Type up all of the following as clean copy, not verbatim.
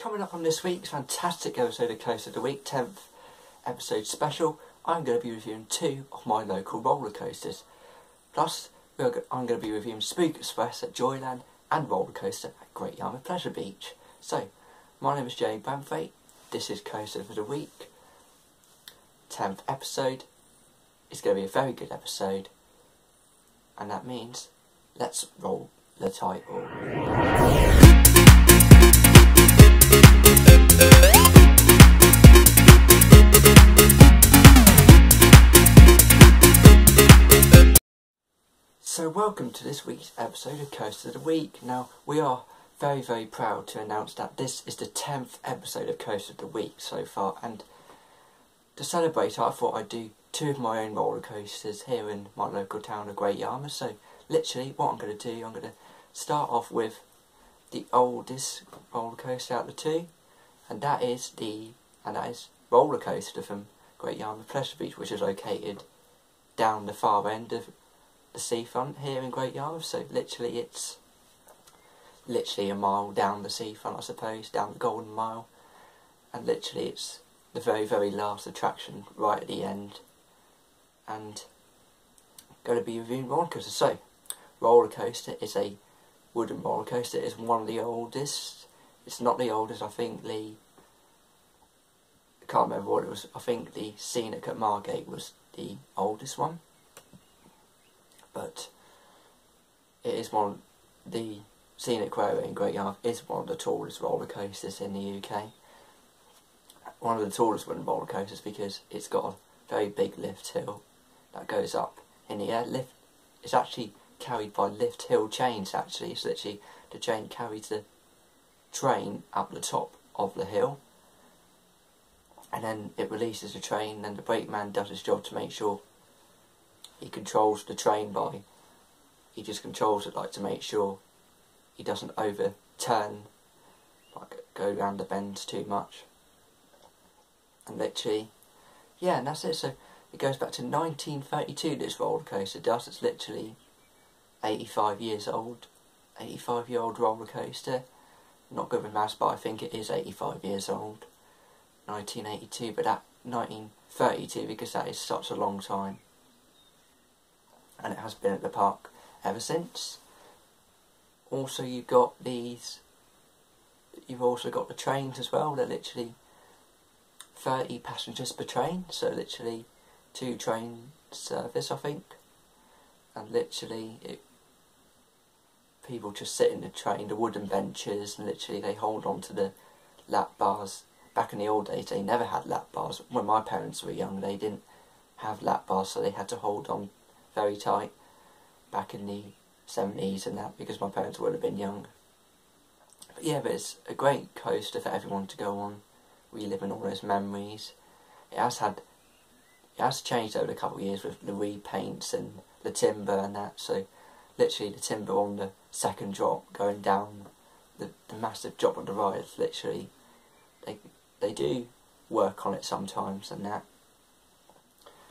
Coming up on this week's fantastic episode of Coaster of the Week, 10th episode special, I'm going to be reviewing 2 of my local roller coasters. Plus, I'm going to be reviewing Spook Express at Joyland and roller coaster at Great Yarmouth Pleasure Beach. So, my name is Jay Bramthwaite, this is Coaster of the Week, 10th episode. It's going to be a very good episode, and that means, let's roll the title. So welcome to this week's episode of Coaster of the Week. Now, we are very proud to announce that this is the 10th episode of Coaster of the Week so far, and to celebrate I thought I'd do 2 of my own roller coasters here in my local town of Great Yarmouth. So literally what I'm going to do, I'm going to start off with the oldest roller coaster out of the 2, and that is roller coaster from Great Yarmouth Pleasure Beach, which is located down the far end of the seafront here in Great Yarmouth. So literally it's a mile down the seafront, I suppose, down the Golden Mile, and literally it's the very last attraction right at the end. And going to be reviewing roller coaster. So roller coaster is a wooden roller coaster. It's one of the oldest. It's not the oldest. I can't remember what it was. I think the Scenic at Margate was the oldest one, but it is the Scenic Railway in Great Yarmouth is one of the tallest roller coasters in the UK. One of the tallest wooden roller coasters because it's got a very big lift hill that goes up in the air. It's actually carried by lift hill chains. Actually, it's literally the chain carries the train up the top of the hill, and then it releases the train. And the brakeman does his job to make sure he controls the train he just controls it to make sure he doesn't overturn, go around the bends too much. And literally, yeah, and that's it. So it goes back to 1932, this roller coaster does. It's literally 85 years old, 85-year-old roller coaster. I'm not good with maths, but I think it is 85 years old. 1982, but that 1932 because that is such a long time. And it has been at the park ever since. Also, you've also got the trains as well. They're literally 30 passengers per train, so literally 2 train service, I think. And literally people just sit in the train, the wooden benches, and literally they hold on to the lap bars. Back in the old days they never had lap bars. When my parents were young they didn't have lap bars, so they had to hold on very tight back in the 70s and that, because my parents would have been young. But yeah, but it's a great coaster for everyone to go on, reliving all those memories. It has changed over a couple of years with the repaints and the timber and that. So literally the timber on the second drop going down the massive drop on the ride, literally they do work on it sometimes and that.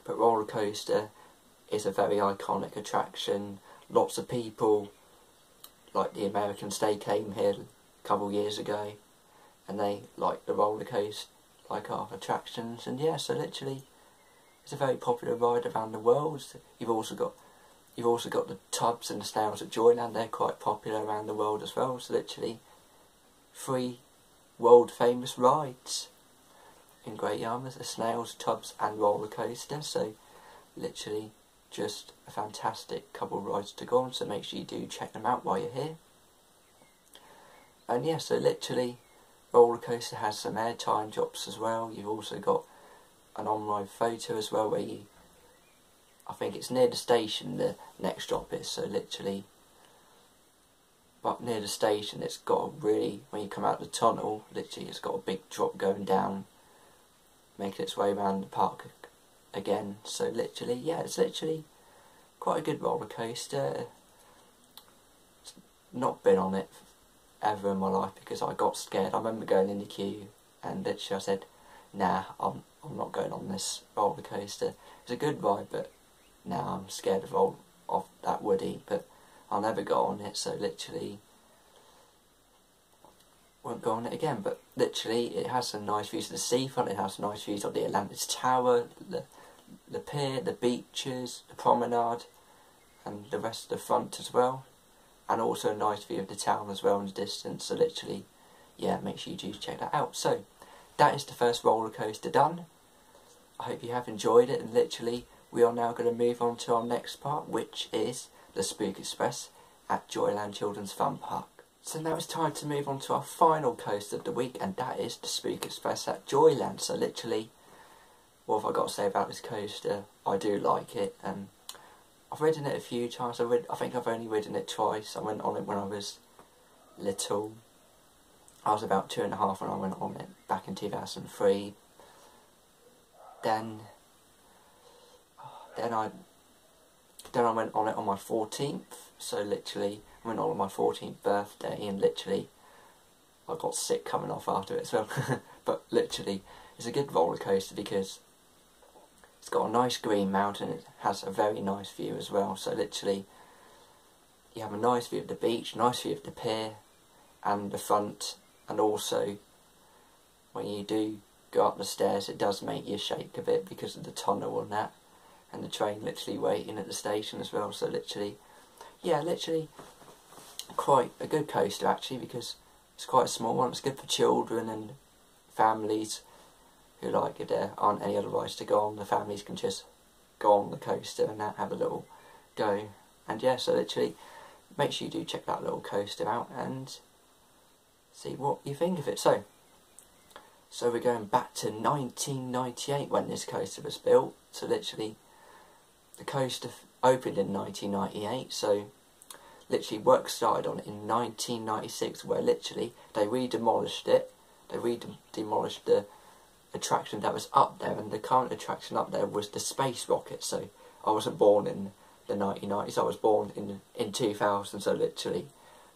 But roller coaster is a very iconic attraction. Lots of people, like the Americans, they came here a couple of years ago and they like the roller coaster, like our attractions. And yeah, so literally it's a very popular ride around the world. You've also got the tubs and the snails at Joyland. They're quite popular around the world as well. So literally 3 world famous rides in Great Yarmouth: the snails, tubs and roller coaster. So literally just a fantastic couple of rides to go on, so make sure you do check them out while you're here. And yeah, so literally roller coaster has some airtime drops as well. You've also got an on-ride photo as well, where I think it's near the station the next drop is, so literally, but near the station it's got when you come out the tunnel, literally it's got a big drop going down, making its way around the park again. So literally, yeah, it's literally quite a good roller coaster. Not been on it ever in my life because I got scared. I remember going in the queue and literally I said, nah, I'm not going on this roller coaster. It's a good ride, but nah, I'm scared of that woody, but I'll never go on it. So literally won't go on it again, but literally it has some nice views of the seafront, it has nice views of the Atlantis Tower, the pier, the beaches, the promenade, and the rest of the front as well, and also a nice view of the town as well in the distance. So literally, yeah, make sure you do check that out. So that is the first roller coaster done. I hope you have enjoyed it, and literally we are now going to move on to our next part, which is the Spook Express at Joyland Children's Fun Park. So now it's time to move on to our final coaster of the week, and that is the Spook Express at Joyland. So literally, what have I got to say about this coaster? I do like it. I've ridden it a few times. I think I've only ridden it twice. I went on it when I was little. I was about 2.5 when I went on it back in 2003. Then I went on it on my 14th. So literally, I went on my 14th birthday, and literally, I got sick coming off after it as well. But literally, it's a good roller coaster because it's got a nice green mountain. It has a very nice view as well. So literally, you have a nice view of the beach, nice view of the pier, and the front. And also, when you do go up the stairs, it does make you shake a bit because of the tunnel and that, and the train literally waiting at the station as well. So literally, yeah, literally quite a good coaster actually, because it's quite a small one. It's good for children and families who, like, if there aren't any other rides to go on, the families can just go on the coaster and that, have a little go. And yeah, so literally, make sure you do check that little coaster out and see what you think of it. So we're going back to 1998 when this coaster was built. So literally, the coaster opened in 1998, so literally work started on it in 1996, where literally they re-demolished it. They re-demolished the attraction that was up there, and the current attraction up there was the space rocket. So I wasn't born in the 1990s, I was born in 2000, so literally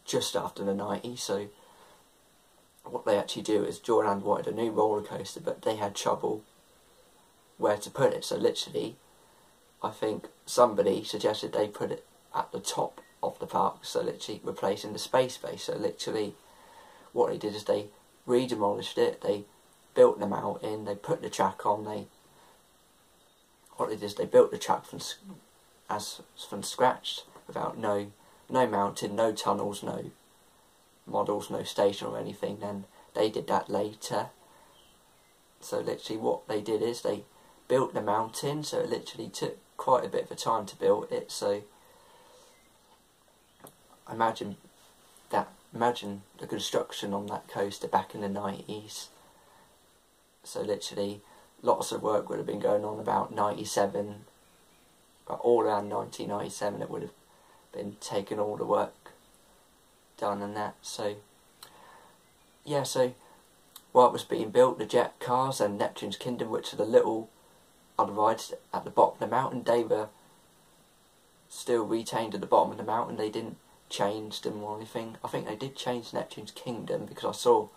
just after the 90s. So what they actually do is Joyland wanted a new roller coaster, but they had trouble where to put it. So literally, I think somebody suggested they put it at the top of the park, so literally replacing the space base. So literally, what they did is they re-demolished it, they built the mountain, they put the track on, they built the track from scratch, without no mountain, no tunnels, no models, no station or anything. Then they did that later. So literally what they did is they built the mountain, so it literally took quite a bit of a time to build it. So imagine the construction on that coaster back in the 90s. So literally, lots of work would have been going on about 97, but all around 1997 it would have been taking all the work done and that. So yeah, so while it was being built, the jet cars and Neptune's Kingdom, which are the little other rides at the bottom of the mountain, they were still retained at the bottom of the mountain. They didn't change them or anything. I think they did change Neptune's Kingdom because I saw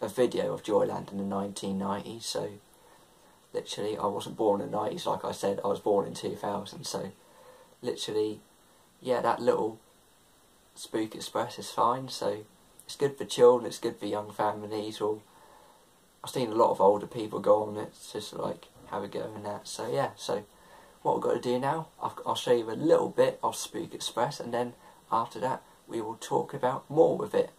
a video of Joyland in the 1990s. So literally, I wasn't born in the 90s, like I said, I was born in 2000. So literally, yeah, that little Spook Express is fine. So it's good for children, it's good for young families, or I've seen a lot of older people go on it, just like have a go and that. So yeah, so what we've got to do now, I'll show you a little bit of Spook Express, and then after that we will talk about more with it.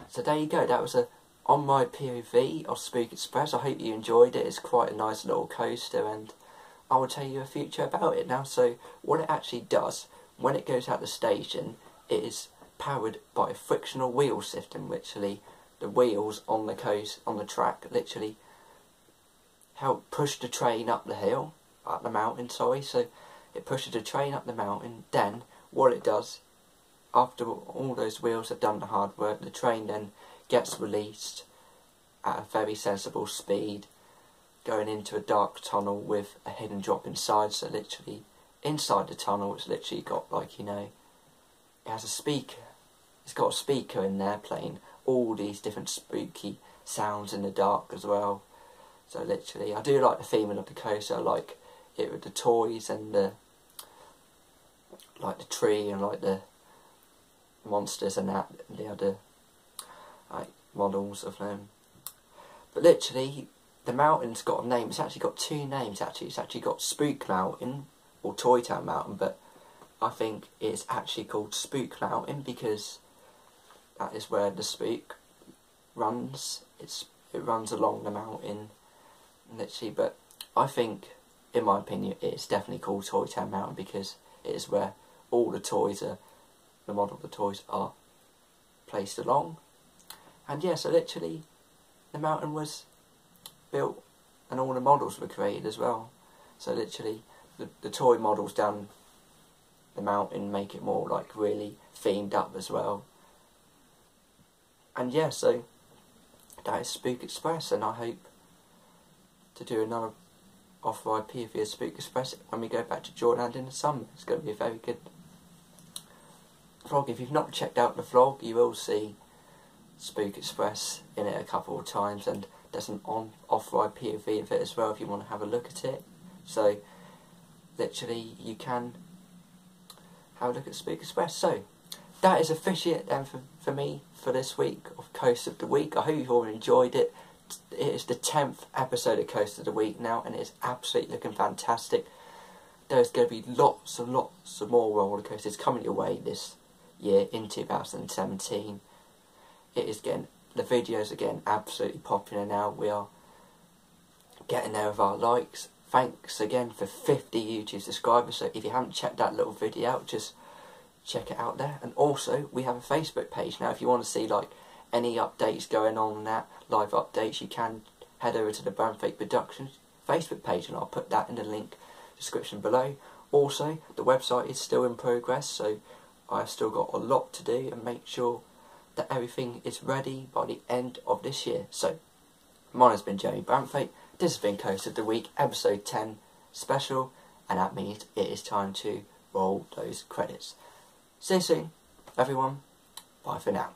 So there you go, that was on my POV of Spook Express. I hope you enjoyed it. It's quite a nice little coaster, and I will tell you a future about it now. So what it actually does, when it goes out the station, it is powered by a frictional wheel system. Literally, the wheels on the track literally help push the train up the mountain, sorry. So it pushes the train up the mountain. Then what it does, after all those wheels have done the hard work, the train then gets released at a very sensible speed, going into a dark tunnel with a hidden drop inside. So literally, inside the tunnel, it's literally got, like, you know, it has a speaker. It's got a speaker in there playing all these different spooky sounds in the dark as well. So literally, I do like the theming of the coaster. I like it with the toys and the tree and like the monsters and that, and the other like models of them. But literally, the mountain's got a name. It's actually got two names actually. It's actually got Spook Mountain or Toy Town Mountain, but I think it's actually called Spook Mountain because that is where the spook runs. It runs along the mountain, literally. But I think, in my opinion, it's definitely called Toy Town Mountain because it is where all the toys are, the model of the toys are placed along. And yeah, so literally, the mountain was built and all the models were created as well. So literally, the toy models down the mountain make it more like really themed up as well. And yeah, so that is Spook Express, and I hope to do another off-ride POV of Spook Express when we go back to Joyland in the summer. It's going to be a very good vlog. If you've not checked out the vlog, you will see Spook Express in it a couple of times, and there's an off-ride POV of it as well if you want to have a look at it. So literally you can have a look at Spook Express. So that is officially it then for me for this week of Coast of the Week. I hope you've all enjoyed it. It is the 10th episode of Coast of the Week now, and it is absolutely looking fantastic. There's going to be lots and lots of more roller coasters coming your way this year in 2017. It is getting, the videos are getting absolutely popular now. We are getting there with our likes. Thanks again for 50 YouTube subscribers. So if you haven't checked that little video out, just check it out there. And also, we have a Facebook page now. If you want to see like any updates going on that, live updates, you can head over to the Bramfake Productions Facebook page, and I'll put that in the link description below. Also, the website is still in progress, so I've still got a lot to do and make sure that everything is ready by the end of this year. So, mine has been Jeremy Bramfake. This has been Coast of the Week, episode 10 special, and that means it is time to roll those credits. See you soon, everyone. Bye for now.